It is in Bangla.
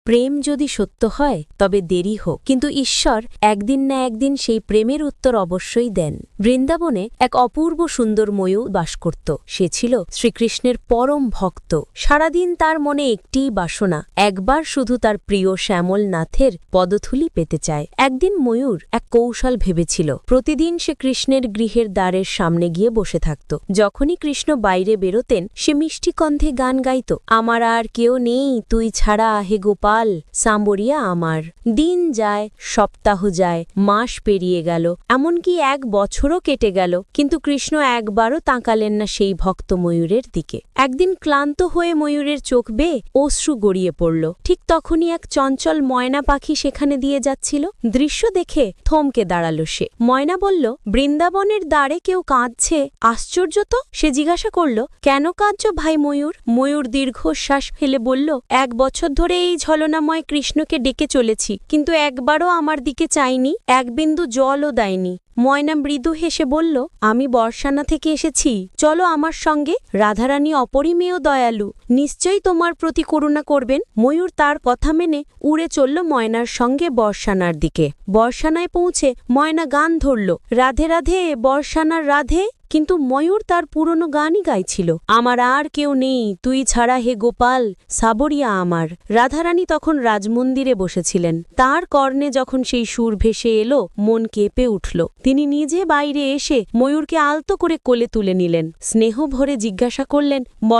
প্রেম যদি সত্য হয় তবে দেরি হোক, কিন্তু ঈশ্বর একদিন না একদিন সেই প্রেমের উত্তর অবশ্যই দেন। বৃন্দাবনে এক অপূর্ব সুন্দর ময়ূর বাস করত। সে ছিল শ্রীকৃষ্ণের পরম ভক্ত। সারাদিন তার মনে একটিই বাসনা, একবার শুধু তার প্রিয় শ্যামল নাথের পদধূলি পেতে চায়। একদিন ময়ূর এক কৌশল ভেবেছিল। প্রতিদিন সে কৃষ্ণের গৃহের দ্বারের সামনে গিয়ে বসে থাকত। যখনই কৃষ্ণ বাইরে বেরোতেন সে মিষ্টি কণ্ঠে গান গাইত, আমার আর কেউ নেই তুই ছাড়া হে গোপাল, সাম্বরিয়া আমার। দিন যায়, সপ্তাহ যায়, মাস পেরিয়ে গেল, এমনকি 1 বছরও কেটে গেল, কিন্তু কৃষ্ণ একবারও তাকালেন না সেই ভক্ত ময়ূরের দিকে। একদিন ক্লান্ত হয়ে ময়ূরের চোখ বেয়ে অশ্রু গড়িয়ে পড়ল। ঠিক তখনই এক চঞ্চল ময়না পাখি সেখানে দিয়ে যাচ্ছিল। দৃশ্য দেখে থমকে দাঁড়ালো সে। ময়না বলল, বৃন্দাবনের দ্বারে কেউ কাঁদছে, আশ্চর্য তো। সে জিজ্ঞাসা করল, কেন কাঁদছ ভাই ময়ূর? ময়ূর দীর্ঘশ্বাস ফেলে বলল, 1 বছর ধরে এই ঝলনাময় কৃষ্ণকে ডেকে চলেছি, কিন্তু একবারও আমার দিকে চাইনি, এক বিন্দু জলও দেয়নি। ময়না মৃদু হেসে বলল, আমি বর্ষানা থেকে এসেছি, চলো আমার সঙ্গে। রাধারানী অপরিমেয় দয়ালু, নিশ্চয়ই তোমার প্রতি করুণা করবেন। ময়ূর তার কথা মেনে উড়ে চলল ময়নার সঙ্গে বর্ষানার দিকে। বর্ষানায় পৌঁছে ময়না গান ধরল, রাধে রাধে বর্ষানার রাধে। কিন্তু ময়ূর তার পুরনো গানই গাইছিল, আমার আর কেউ নেই তুই ছাড়া হে গোপাল, সাবরিয়া আমার। রাধারানী তখন রাজমন্দিরে বসেছিলেন। তার কর্ণে যখন সেই সুর ভেসে এলো, মন কেঁপে উঠল। তিনি নিজে বাইরে এসে ময়ূরকে আলতো করে কোলে তুলে নিলেন। স্নেহ ভরে জিজ্ঞাসা করলেন,